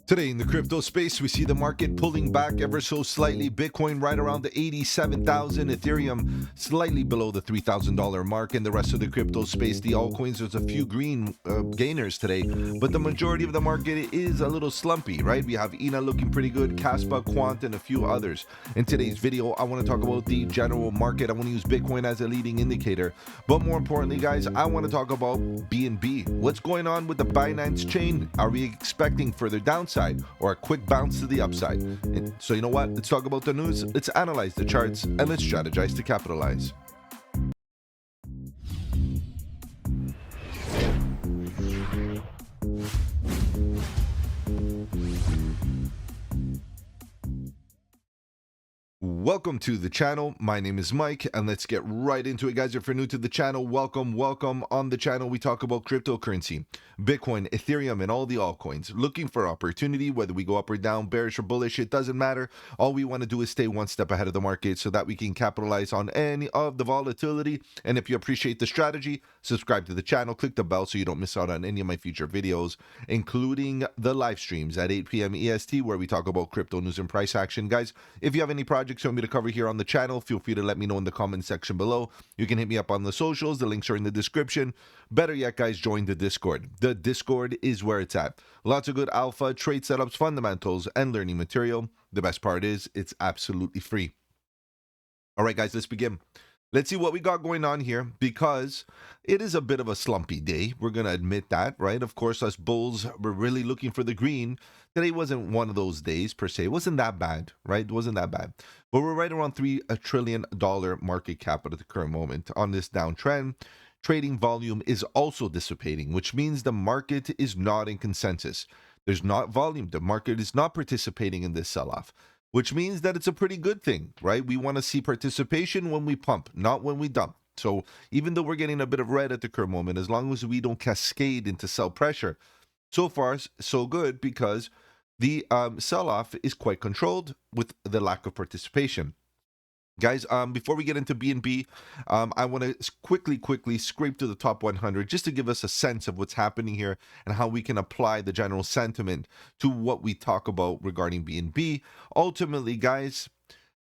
Today in the crypto space, we see the market pulling back ever so slightly. Bitcoin right around the 87,000, Ethereum slightly below the $3,000 mark. In the rest of the crypto space, the altcoins, there's a few green gainers today, but the majority of the market is a little slumpy, right? We have ENA looking pretty good, Caspa, Quant, and a few others. In today's video, I want to talk about the general market. I want to use Bitcoin as a leading indicator, but more importantly, guys, I want to talk about BNB. What's going on with the Binance chain? Are we expecting further downside or a quick bounce to the upside? And so you know what? Let's talk about the news. Let's analyze the charts and let's strategize to capitalize. Welcome to the channel. My name is Mike, and let's get right into it, guys. If you're new to the channel, welcome. On the channel, we talk about cryptocurrency, Bitcoin, Ethereum, and all the altcoins. Looking for opportunity, whether we go up or down, bearish or bullish, it doesn't matter. All we want to do is stay one step ahead of the market so that we can capitalize on any of the volatility. And if you appreciate the strategy, subscribe to the channel, click the bell so you don't miss out on any of my future videos, including the live streams at 8 p.m. EST, where we talk about crypto news and price action. Guys, if you have any projects you want me to cover here on the channel, feel free to let me know in the comment section below. You can hit me up on the socials. The links are in the description. Better yet, guys, join the Discord. The Discord is where it's at. Lots of good alpha, trade setups, fundamentals, and learning material. The best part is it's absolutely free. All right, guys, let's begin. Let's see what we got going on here, because it is a bit of a slumpy day. We're going to admit that, right? Of course, us bulls were really looking for the green. Today wasn't one of those days, per se. It wasn't that bad, right? It wasn't that bad. But we're right around $3 trillion market cap at the current moment on this downtrend. Trading volume is also dissipating, which means the market is not in consensus. There's not volume. The market is not participating in this sell-off, which means that it's a pretty good thing, right? We want to see participation when we pump, not when we dump. So even though we're getting a bit of red at the current moment, as long as we don't cascade into sell pressure, so far so good, because the sell-off is quite controlled with the lack of participation. Guys, before we get into BNB, I want to quickly scrape to the top 100 just to give us a sense of what's happening here and how we can apply the general sentiment to what we talk about regarding BNB. Ultimately, guys,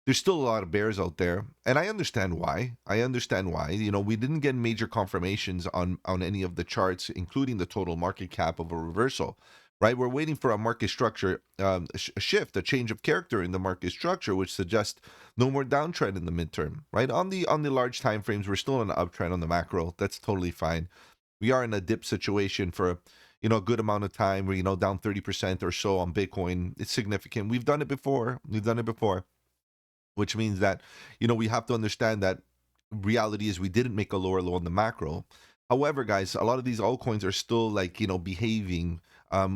there's still a lot of bears out there, and I understand why. You know, we didn't get major confirmations on any of the charts, including the total market cap of a reversal. Right, we're waiting for a market structure a shift, a change of character in the market structure, which suggests no more downtrend in the midterm. Right, on the large time frames, we're still on an uptrend on the macro. That's totally fine. We are in a dip situation for a good amount of time. We're down 30% or so on Bitcoin. It's significant. We've done it before, which means that we have to understand that reality is we didn't make a lower low on the macro. However, guys, a lot of these altcoins are still behaving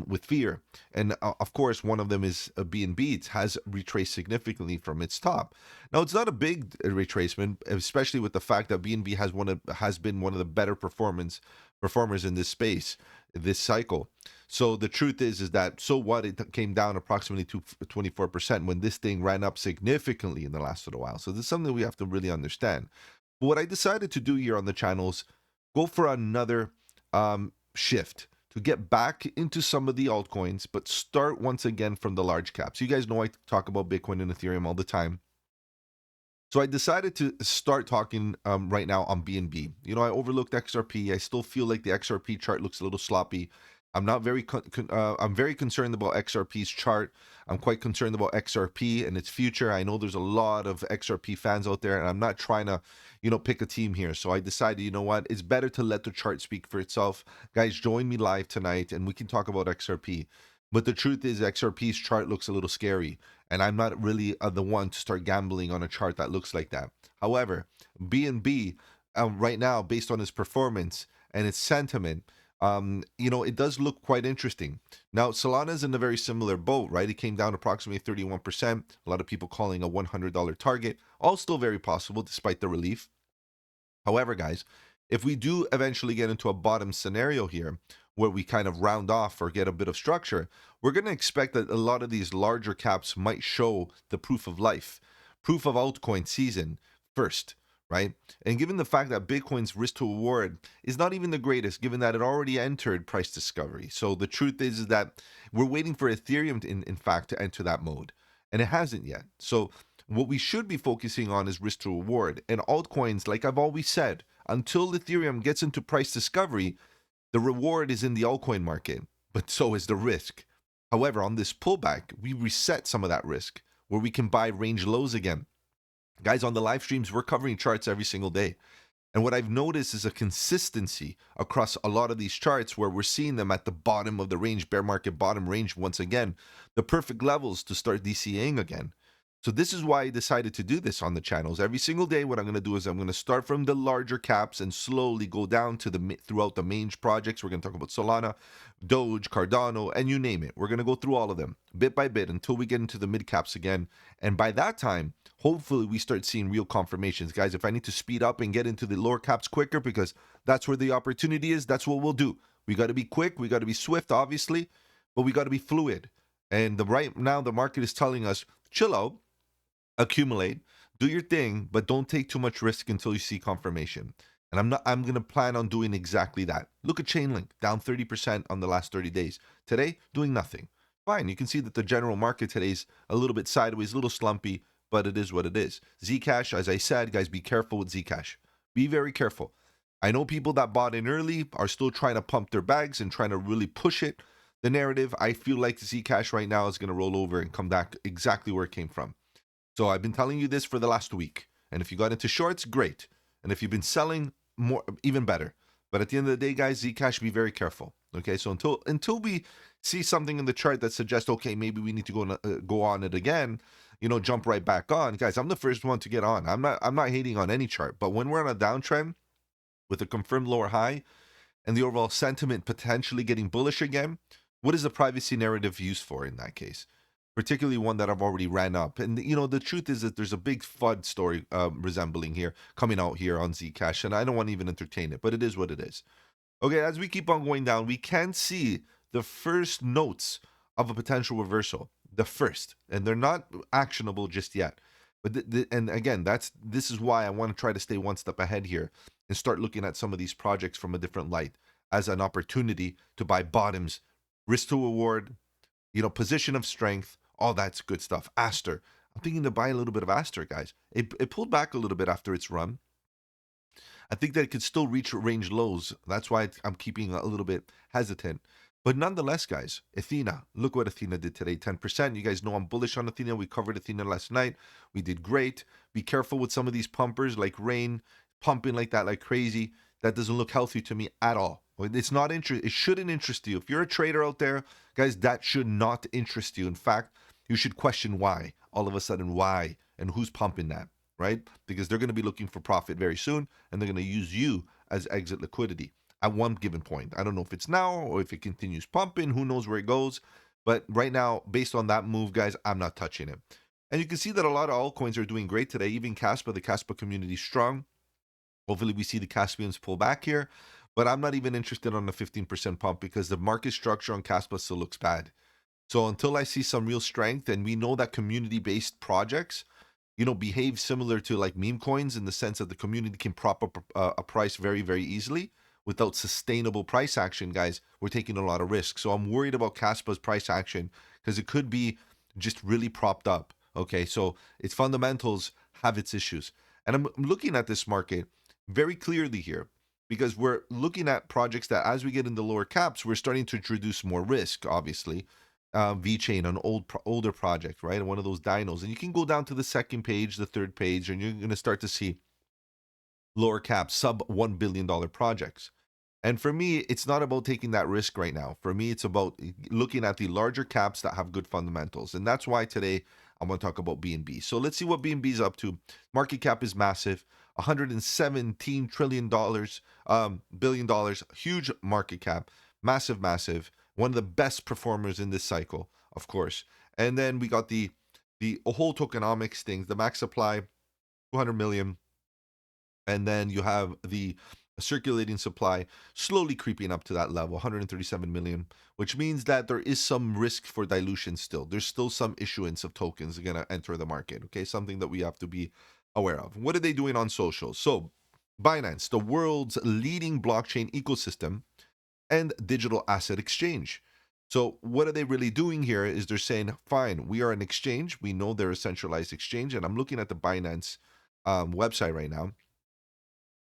with fear. And of course, one of them is BNB. It has retraced significantly from its top. Now, it's not a big retracement, especially with the fact that BNB has been one of the better performers in this space, this cycle. So the truth is that, so what, it came down approximately to 24% when this thing ran up significantly in the last little while. So this is something we have to really understand. But what I decided to do here on the channel is go for another shift to get back into some of the altcoins, but start once again from the large caps. You guys know I talk about Bitcoin and Ethereum all the time. So I decided to start talking right now on BNB. I overlooked XRP. I still feel like the XRP chart looks a little sloppy. I'm very concerned about XRP's chart. I'm quite concerned about XRP and its future. I know there's a lot of XRP fans out there, and I'm not trying to, pick a team here. So I decided, you know what? It's better to let the chart speak for itself. Guys, join me live tonight, and we can talk about XRP. But the truth is, XRP's chart looks a little scary, and I'm not really the one to start gambling on a chart that looks like that. However, BNB right now, based on its performance and its sentiment, it does look quite interesting. Now, Solana is in a very similar boat, right? It came down approximately 31%. A lot of people calling a $100 target. All still very possible despite the relief. However, guys, if we do eventually get into a bottom scenario here, where we kind of round off or get a bit of structure, we're going to expect that a lot of these larger caps might show the proof of life, proof of altcoin season first, right? And given the fact that Bitcoin's risk to reward is not even the greatest, given that it already entered price discovery. So the truth is that we're waiting for Ethereum, in fact, to enter that mode, and it hasn't yet. So what we should be focusing on is risk to reward. And altcoins, like I've always said, until Ethereum gets into price discovery, the reward is in the altcoin market, but so is the risk. However, on this pullback, we reset some of that risk where we can buy range lows again. Guys, on the live streams, we're covering charts every single day. And what I've noticed is a consistency across a lot of these charts where we're seeing them at the bottom of the range, bear market bottom range once again, the perfect levels to start DCAing again. So this is why I decided to do this on the channels. Every single day, what I'm going to do is I'm going to start from the larger caps and slowly go down to throughout the main projects. We're going to talk about Solana, Doge, Cardano, and you name it. We're going to go through all of them bit by bit until we get into the mid caps again. And by that time, hopefully we start seeing real confirmations. Guys, if I need to speed up and get into the lower caps quicker because that's where the opportunity is, that's what we'll do. We got to be quick. We got to be swift, obviously, but we got to be fluid. And right now, the market is telling us, chill out, accumulate, do your thing, but don't take too much risk until you see confirmation. And I'm going to plan on doing exactly that. Look at Chainlink, down 30% on the last 30 days. Today, doing nothing. Fine. You can see that the general market today is a little bit sideways, a little slumpy, but it is what it is. Zcash, as I said, guys, be careful with Zcash. Be very careful. I know people that bought in early are still trying to pump their bags and trying to really push it. The narrative, I feel like Zcash right now is going to roll over and come back exactly where it came from. So I've been telling you this for the last week. And if you got into shorts, great. And if you've been selling, more, even better. But at the end of the day, guys, Zcash, be very careful. Okay, so until we see something in the chart that suggests, okay, maybe we need to go on it again, jump right back on. Guys, I'm the first one to get on. I'm not hating on any chart, but when we're on a downtrend with a confirmed lower high and the overall sentiment potentially getting bullish again, what is the privacy narrative used for in that case? Particularly one that I've already ran up. And, the truth is that there's a big FUD story resembling here, coming out here on Zcash, and I don't want to even entertain it, but it is what it is. Okay, as we keep on going down, we can see the first notes of a potential reversal. The first, and they're not actionable just yet. But and again, this is why I want to try to stay one step ahead here and start looking at some of these projects from a different light as an opportunity to buy bottoms, risk to reward, position of strength, all that's good stuff. Aster, I'm thinking to buy a little bit of Aster, guys. It pulled back a little bit after its run. I think that it could still reach range lows. That's why I'm keeping a little bit hesitant. But nonetheless, guys, Athena, look what Athena did today, 10%. You guys know I'm bullish on Athena. We covered Athena last night. We did great. Be careful with some of these pumpers like Rain, pumping like that like crazy. That doesn't look healthy to me at all. It's not it shouldn't interest you. If you're a trader out there, guys, that should not interest you. In fact, you should question why. All of a sudden, why? And who's pumping that, right? Because they're going to be looking for profit very soon, and they're going to use you as exit liquidity at one given point. I don't know if it's now or if it continues pumping. Who knows where it goes? But right now, based on that move, guys, I'm not touching it. And you can see that a lot of altcoins are doing great today. Even Caspa, the Caspa community is strong. Hopefully we see the Caspians pull back here. But I'm not even interested on the 15% pump because the market structure on Caspa still looks bad. So until I see some real strength, and we know that community-based projects, behave similar to like meme coins in the sense that the community can prop up a price very, very easily without sustainable price action, guys, we're taking a lot of risk. So I'm worried about Caspa's price action because it could be just really propped up. Okay, so its fundamentals have its issues. And I'm looking at this market very clearly here because we're looking at projects that as we get into lower caps, we're starting to introduce more risk, obviously. VeChain, an older project, right? One of those dinos. And you can go down to the second page, the third page, and you're going to start to see lower cap, sub $1 billion projects. And for me, it's not about taking that risk right now. For me, it's about looking at the larger caps that have good fundamentals. And that's why today I want to talk about BNB. So let's see what BNB is up to. Market cap is massive, $117 trillion, billion dollars, huge market cap, massive, massive. One of the best performers in this cycle, of course. And then we got the whole tokenomics things, the max supply, 200 million. And then you have the circulating supply slowly creeping up to that level, 137 million, which means that there is some risk for dilution still. There's still some issuance of tokens going to enter the market, okay? Something that we have to be aware of. What are they doing on social? So, Binance, the world's leading blockchain ecosystem and digital asset exchange. So, what are they really doing here is they're saying, fine, we are an exchange. We know they're a centralized exchange. And I'm looking at the Binance website right now,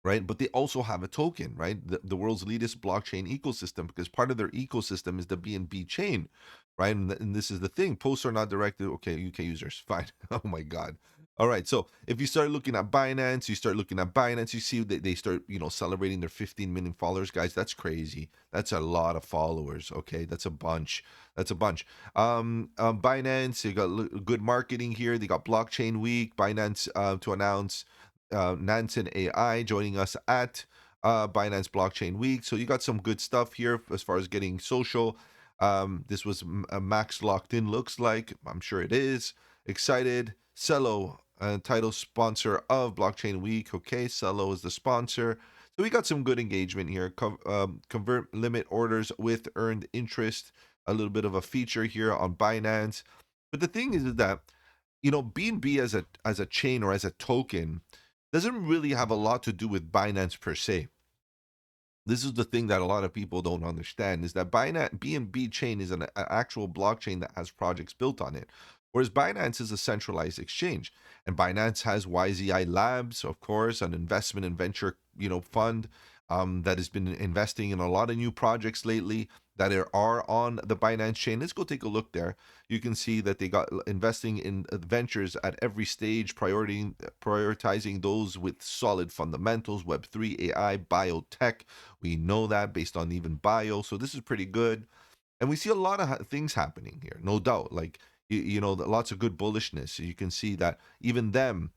right? But they also have a token, right? The world's latest blockchain ecosystem, because part of their ecosystem is the BNB chain, right? And this is the thing: posts are not directed. Okay, UK users, fine. Oh my God. All right. So if you start looking at Binance, you see that they start, celebrating their 15 million followers, guys. That's crazy. That's a lot of followers. Okay, that's a bunch. That's a bunch. Binance, you got good marketing here. They got Blockchain Week. Binance to announce Nansen AI joining us at Binance Blockchain Week. So you got some good stuff here as far as getting social. This was a max locked in, looks like. I'm sure it is. Excited. Cello, title sponsor of Blockchain Week. Okay, Cello is the sponsor. So we got some good engagement here. Convert limit orders with earned interest. A little bit of a feature here on Binance. But the thing is that BNB as a chain or as a token doesn't really have a lot to do with Binance per se. This is the thing that a lot of people don't understand is that Binance BNB chain is an actual blockchain that has projects built on it, whereas Binance is a centralized exchange. And Binance has YZI Labs, of course, an investment and venture fund that has been investing in a lot of new projects lately that are on the Binance chain. Let's go take a look there. You can see that they got investing in ventures at every stage, prioritizing those with solid fundamentals, Web3, AI, biotech. We know that based on even bio. So this is pretty good. And we see a lot of things happening here, no doubt. Like, lots of good bullishness. You can see that even them,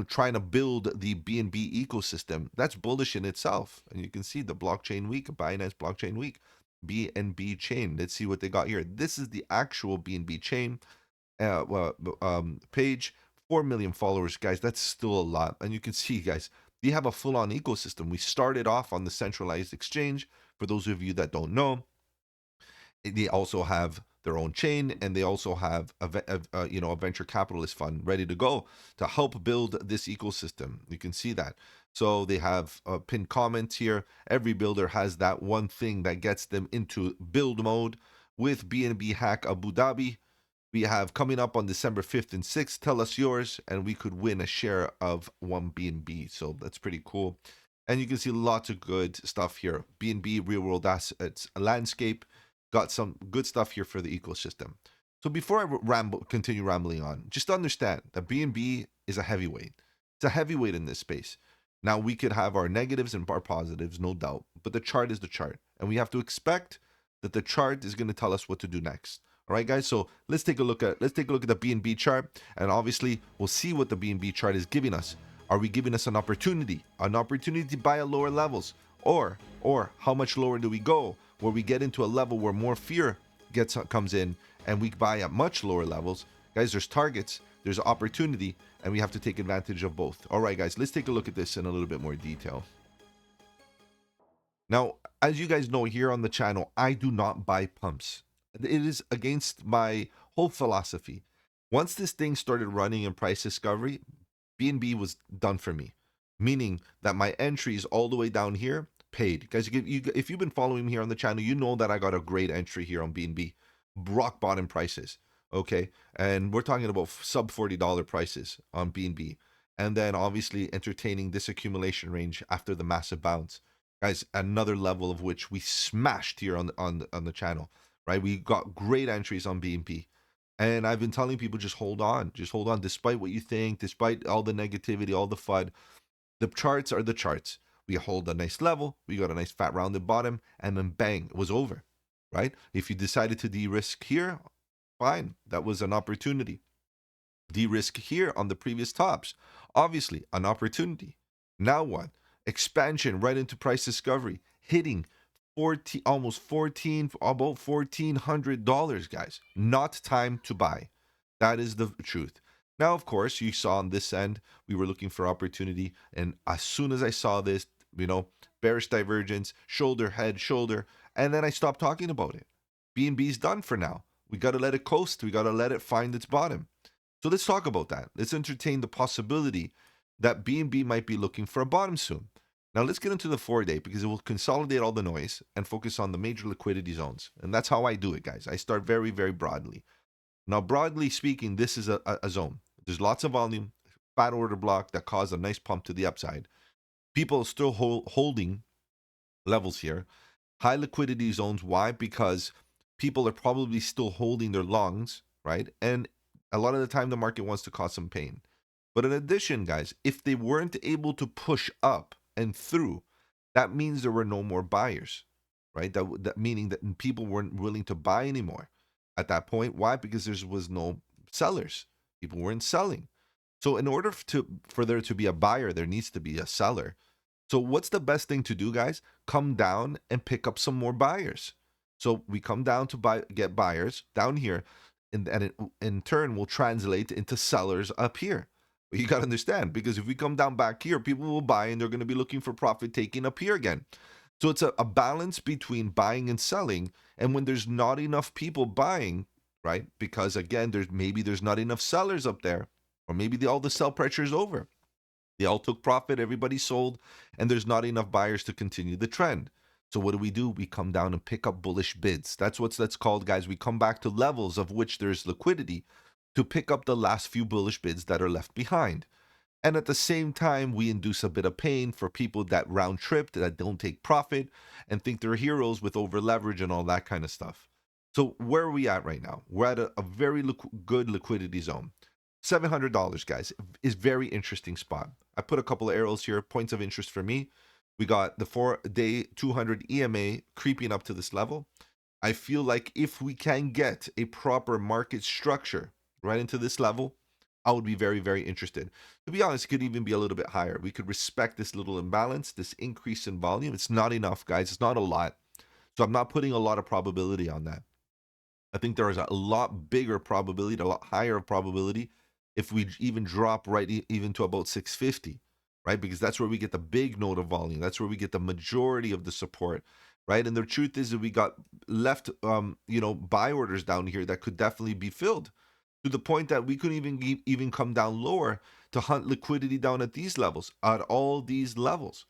trying to build the BNB ecosystem, that's bullish in itself. And you can see the blockchain week, Binance blockchain week, BNB chain. Let's see what they got here. This is the actual BNB chain page. 4 million followers, guys. That's still a lot. And you can see, guys, they have a full-on ecosystem. We started off on the centralized exchange. For those of you that don't know, they also have their own chain, and they also have a venture capitalist fund ready to go to help build this ecosystem. You can see that. So they have pinned comments here. Every builder has that one thing that gets them into build mode. With BNB Hack Abu Dhabi, we have coming up on December 5th and 6th. Tell us yours, and we could win a share of one BNB. So that's pretty cool. And you can see lots of good stuff here. BNB real world assets landscape. Got some good stuff here for the ecosystem. So before I continue rambling on, just understand that BNB is a heavyweight. It's a heavyweight in this space. Now we could have our negatives and our positives, no doubt, but the chart is the chart, and we have to expect that the chart is going to tell us what to do next. All right, guys. So let's take a look at the BNB chart, and obviously we'll see what the BNB chart is giving us. Are we giving us an opportunity to buy at lower levels, or how much lower do we go, where we get into a level where more fear comes in, and we buy at much lower levels? Guys, there's targets, there's opportunity, and we have to take advantage of both. All right, guys. Let's take a look at this in a little bit more detail. Now, as you guys know, here on the channel, I do not buy pumps. It is against my whole philosophy. Once this thing started running in price discovery, BNB was done for me, meaning that my entries all the way down here paid. Guys, if you've been following me here on the channel, you know that I got a great entry here on BNB, rock bottom prices. Okay, and we're talking about sub $40 prices on BNB, and then obviously entertaining this accumulation range after the massive bounce. Guys, another level of which we smashed here on the channel, right? We got great entries on BNB. And I've been telling people, just hold on, despite what you think, despite all the negativity, all the FUD. The charts are the charts. We hold a nice level, we got a nice fat rounded bottom, and then bang, it was over, right? If you decided to de-risk here, fine, that was an opportunity. De-risk here on the previous tops, obviously an opportunity. Now what? Expansion right into price discovery, hitting 14, almost 14, about $1,400, guys. Not time to buy. That is the truth. Now, of course, you saw on this end, we were looking for opportunity. And as soon as I saw this, bearish divergence, shoulder, head, shoulder, and then I stopped talking about it. BNB's done for now. We got to let it coast. We got to let it find its bottom. So let's talk about that. Let's entertain the possibility that BNB might be looking for a bottom soon. Now let's get into the 4-day because it will consolidate all the noise and focus on the major liquidity zones. And that's how I do it, guys. I start very, very broadly. Now, broadly speaking, this is a zone. There's lots of volume, fat order block that caused a nice pump to the upside. People are still holding levels here. High liquidity zones. Why? Because people are probably still holding their longs, right? And a lot of the time, the market wants to cause some pain. But in addition, guys, if they weren't able to push up and through, that means there were no more buyers, right? That meaning that people weren't willing to buy anymore at that point. Why? Because there was no sellers. People weren't selling. So in order for there to be a buyer, there needs to be a seller. So what's the best thing to do, guys? Come down and pick up some more buyers. So we come down to get buyers down here, and it in turn will translate into sellers up here. But you got to understand, because if we come down back here, people will buy and they're going to be looking for profit taking up here again. So it's a balance between buying and selling. And when there's not enough people buying, right? Because again, there's not enough sellers up there, or maybe all the sell pressure is over. They all took profit, everybody sold, and there's not enough buyers to continue the trend. So what do? We come down and pick up bullish bids. That's called, guys. We come back to levels of which there's liquidity to pick up the last few bullish bids that are left behind. And at the same time, we induce a bit of pain for people that round tripped, that don't take profit, and think they're heroes with over leverage and all that kind of stuff. So where are we at right now? We're at a very good liquidity zone. $700, guys, is very interesting spot. I put a couple of arrows here, points of interest for me. We got the 4-day 200 EMA creeping up to this level. I feel like if we can get a proper market structure right into this level, I would be very, very interested. To be honest, it could even be a little bit higher. We could respect this little imbalance, this increase in volume. It's not enough, guys. It's not a lot. So I'm not putting a lot of probability on that. I think there is a lot bigger probability, a lot higher probability if we even drop right even to about 650, right? Because that's where we get the big node of volume. That's where we get the majority of the support, right? And the truth is that we got left, buy orders down here that could definitely be filled to the point that we couldn't even come down lower to hunt liquidity down at these levels, at all these levels,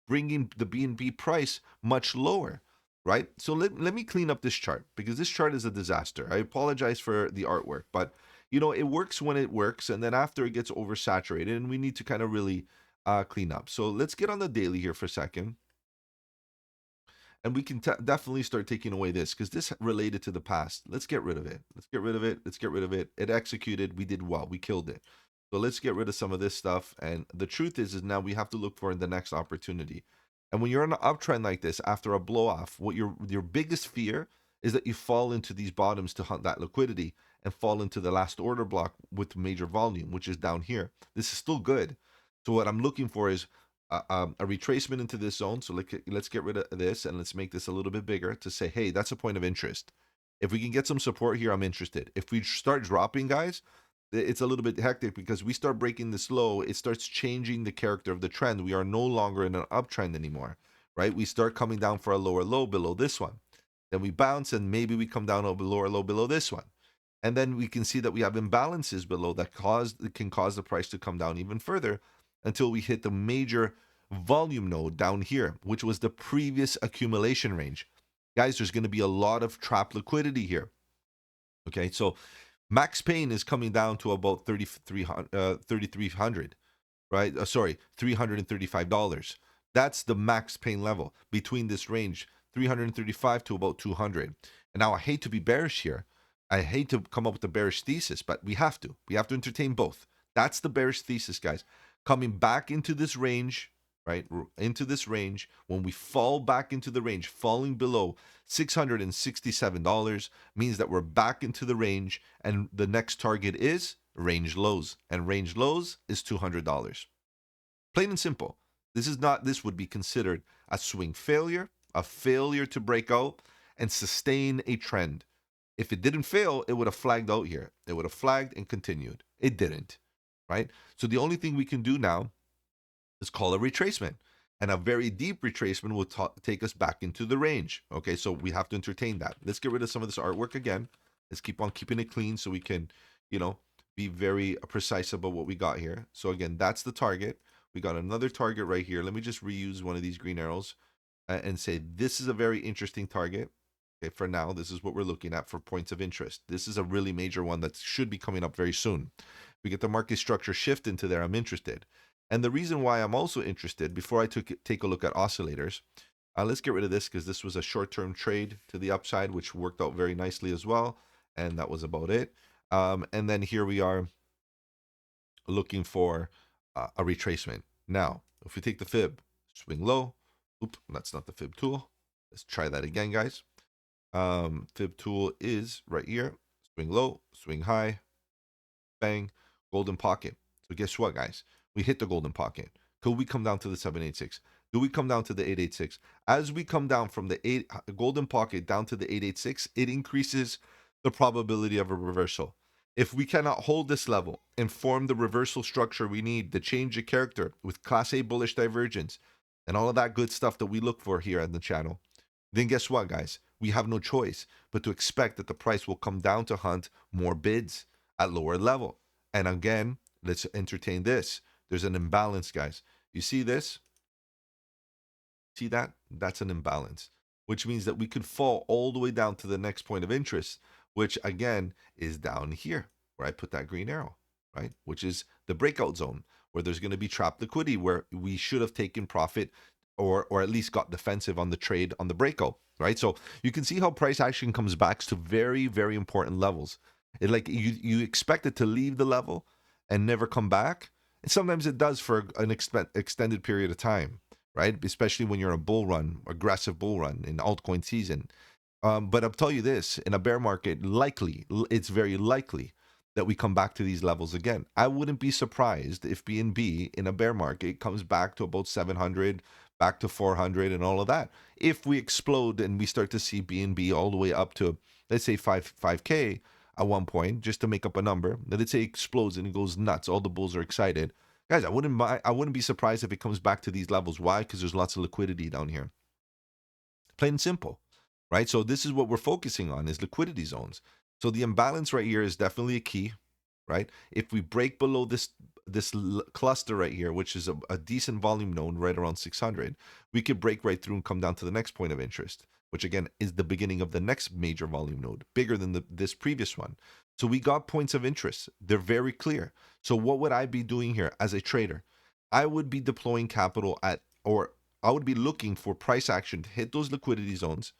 bringing the BNB price much lower, right? So let me clean up this chart because this chart is a disaster. I apologize for the artwork, but it works when it works, and then after it gets oversaturated, and we need to kind of really clean up. So let's get on the daily here for a second. And we can definitely start taking away this because this related to the past. Let's get rid of it. Let's get rid of it. Let's get rid of it. It executed. We did well. We killed it. So let's get rid of some of this stuff. And the truth is now we have to look for the next opportunity. And when you're on an uptrend like this, after a blow off, what your biggest fear is that you fall into these bottoms to hunt that liquidity and fall into the last order block with major volume, which is down here. This is still good. So what I'm looking for is a retracement into this zone. So let's get rid of this and let's make this a little bit bigger to say, hey, that's a point of interest. If we can get some support here, I'm interested. If we start dropping, guys, it's a little bit hectic because we start breaking this low. It starts changing the character of the trend. We are no longer in an uptrend anymore, right? We start coming down for a lower low below this one. Then we bounce and maybe we come down a lower low below this one. And then we can see that we have imbalances below that can cause the price to come down even further until we hit the major volume node down here, which was the previous accumulation range. Guys, there's going to be a lot of trapped liquidity here. Okay, so max pain is coming down to about 3,300, right? Sorry, $335. That's the max pain level between this range, 335 to about 200. And now I hate to be bearish here. I hate to come up with a bearish thesis, but we have to. We have to entertain both. That's the bearish thesis, guys. Coming back into this range, right? Into this range, when we fall back into the range, falling below $667 means that we're back into the range, and the next target is range lows, and range lows is $200. Plain and simple. This would be considered a swing failure, a failure to break out and sustain a trend. If it didn't fail, it would have flagged out here. It would have flagged and continued. It didn't, right? So the only thing we can do now is call a retracement. And a very deep retracement will take us back into the range. Okay, so we have to entertain that. Let's get rid of some of this artwork again. Let's keep on keeping it clean so we can, be very precise about what we got here. So again, that's the target. We got another target right here. Let me just reuse one of these green arrows and say this is a very interesting target. Okay, for now, this is what we're looking at for points of interest. This is a really major one that should be coming up very soon. We get the market structure shift into there, I'm interested. And the reason why I'm also interested, before I take a look at oscillators, let's get rid of this because this was a short-term trade to the upside, which worked out very nicely as well. And that was about it. And then here we are looking for a retracement. Now, if we take the fib, swing low. Oop, that's not the fib tool. Let's try that again, guys. Fib tool is right here. Swing low, swing high, bang, golden pocket. So guess what, guys? We hit the golden pocket. Could we come down to the 786? Do we come down to the 886? As we come down from the golden pocket down to the 886, it increases the probability of a reversal. If we cannot hold this level and form the reversal structure we need, the change of character with Class A bullish divergence, and all of that good stuff that we look for here on the channel, then guess what, guys? We have no choice but to expect that the price will come down to hunt more bids at lower level. And again, let's entertain this. There's an imbalance, guys. You see this? See that? That's an imbalance, which means that we could fall all the way down to the next point of interest, which again is down here where I put that green arrow, right? Which is the breakout zone where there's going to be trapped liquidity where we should have taken profit or at least got defensive on the trade on the breakout, right? So you can see how price action comes back to very, very important levels. It like you expect it to leave the level and never come back. And sometimes it does for an extended period of time, right? Especially when you're in a bull run, aggressive bull run in altcoin season. But I'll tell you this, in a bear market, it's very likely that we come back to these levels again. I wouldn't be surprised if BNB in a bear market comes back to about 700, back to 400 and all of that. If we explode and we start to see BNB all the way up to, let's say 5K at one point, just to make up a number, let's say it explodes and it goes nuts, all the bulls are excited. Guys, I wouldn't be surprised if it comes back to these levels. Why? Because there's lots of liquidity down here. Plain and simple, right? So this is what we're focusing on is liquidity zones. So the imbalance right here is definitely a key, right? If we break below this cluster right here, which is a decent volume node right around 600, we could break right through and come down to the next point of interest, which again is the beginning of the next major volume node, bigger than this previous one. So we got points of interest. They're very clear. So what would I be doing here as a trader? I would be deploying capital or I would be looking for price action to hit those liquidity zones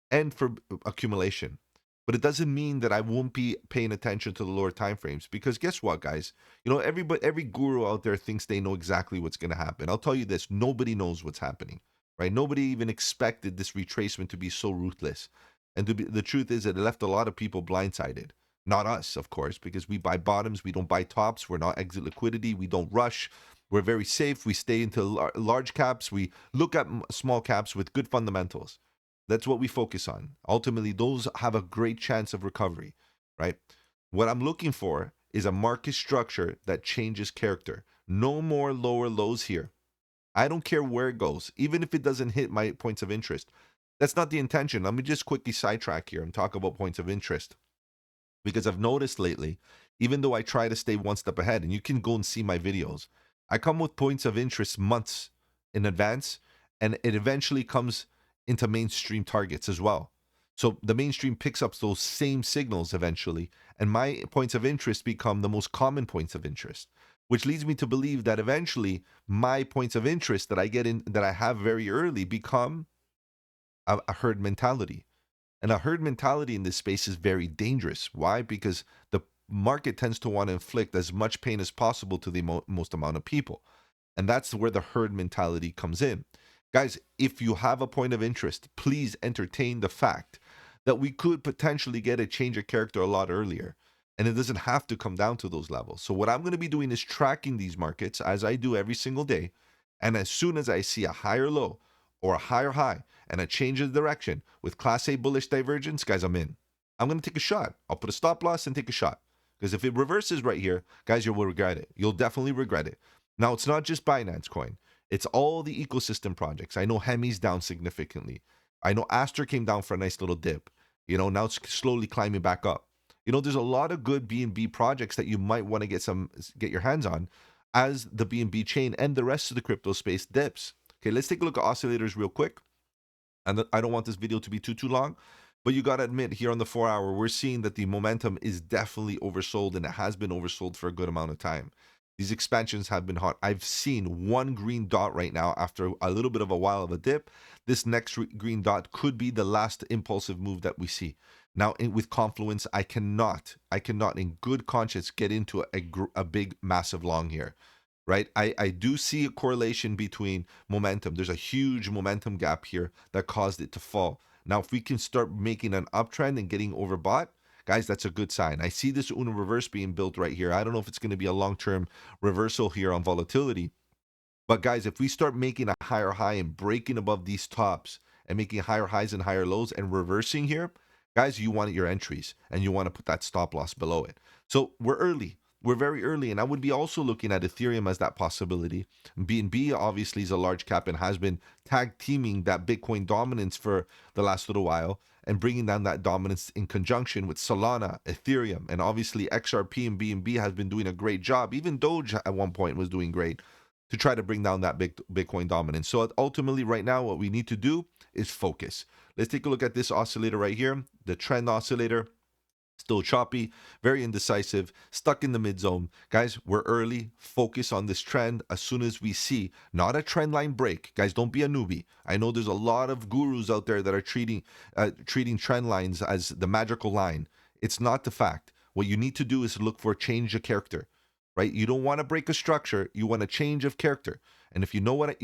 and for accumulation. But it doesn't mean that I won't be paying attention to the lower time frames, because guess what, guys? You know, every guru out there thinks they know exactly what's going to happen. I'll tell you this, nobody knows what's happening, right? Nobody even expected this retracement to be so ruthless. And the truth is that it left a lot of people blindsided. Not us, of course, because we buy bottoms, we don't buy tops, we're not exit liquidity, we don't rush, we're very safe, we stay into large caps, we look at small caps with good fundamentals. That's what we focus on. Ultimately, those have a great chance of recovery, right? What I'm looking for is a market structure that changes character. No more lower lows here. I don't care where it goes, even if it doesn't hit my points of interest. That's not the intention. Let me just quickly sidetrack here and talk about points of interest. Because I've noticed lately, even though I try to stay one step ahead, and you can go and see my videos, I come with points of interest months in advance, and it eventually comes into mainstream targets as well. So the mainstream picks up those same signals eventually, and my points of interest become the most common points of interest, which leads me to believe that eventually my points of interest that I have very early become a herd mentality. And a herd mentality in this space is very dangerous. Why? Because the market tends to want to inflict as much pain as possible to the most amount of people. And that's where the herd mentality comes in. Guys, if you have a point of interest, please entertain the fact that we could potentially get a change of character a lot earlier. And it doesn't have to come down to those levels. So what I'm going to be doing is tracking these markets as I do every single day. And as soon as I see a higher low or a higher high and a change of direction with Class A bullish divergence, guys, I'm in. I'm going to take a shot. I'll put a stop loss and take a shot. Because if it reverses right here, guys, you will regret it. You'll definitely regret it. Now, it's not just Binance Coin. It's all the ecosystem projects. I know Hemi's down significantly. I know Aster came down for a nice little dip. You know, now it's slowly climbing back up. There's a lot of good BNB projects that you might want to get your hands on as the BNB chain and the rest of the crypto space dips. Okay, let's take a look at oscillators real quick. And I don't want this video to be too long, but you got to admit, here on the 4-hour, we're seeing that the momentum is definitely oversold, and it has been oversold for a good amount of time. These expansions have been hot. I've seen one green dot right now after a little bit of a while of a dip. This next green dot could be the last impulsive move that we see. Now, with Confluence, I cannot in good conscience get into a big, massive long here. Right? I do see a correlation between momentum. There's a huge momentum gap here that caused it to fall. Now, if we can start making an uptrend and getting overbought, guys, that's a good sign. I see this Uno reverse being built right here. I don't know if it's going to be a long-term reversal here on volatility. But guys, if we start making a higher high and breaking above these tops and making higher highs and higher lows and reversing here, guys, you want your entries and you want to put that stop loss below it. So we're early. We're very early, and I would be also looking at Ethereum as that possibility. BNB obviously is a large cap and has been tag teaming that Bitcoin dominance for the last little while and bringing down that dominance in conjunction with Solana, Ethereum, and obviously XRP and BNB has been doing a great job. Even Doge at one point was doing great to try to bring down that Bitcoin dominance. So ultimately right now what we need to do is focus. Let's take a look at this oscillator right here, the trend oscillator. Still choppy, very indecisive, stuck in the mid zone. Guys, we're early. Focus on this trend as soon as we see not a trend line break. Guys, don't be a newbie. I know there's a lot of gurus out there that are treating trend lines as the magical line. It's not the fact. What you need to do is look for a change of character, right? You don't want to break a structure. You want a change of character. And if you know what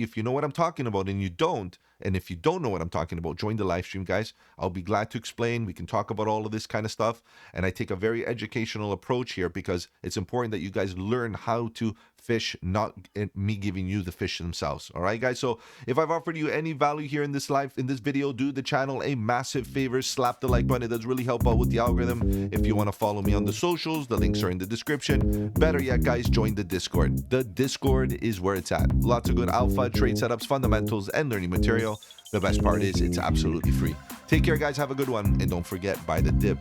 I'm talking about, and you don't, and if you don't know what I'm talking about, join the live stream, guys. I'll be glad to explain. We can talk about all of this kind of stuff. And I take a very educational approach here because it's important that you guys learn how to fish, not me giving you the fish themselves. All right, guys. So if I've offered you any value here in this video, do the channel a massive favor. Slap the like button. It does really help out with the algorithm. If you want to follow me on the socials, the links are in the description. Better yet, guys, join the Discord. The Discord is where it's at. Lots of good alpha, trade setups, fundamentals, and learning material. The best part is it's absolutely free. Take care, guys. Have a good one. And don't forget, buy the dip.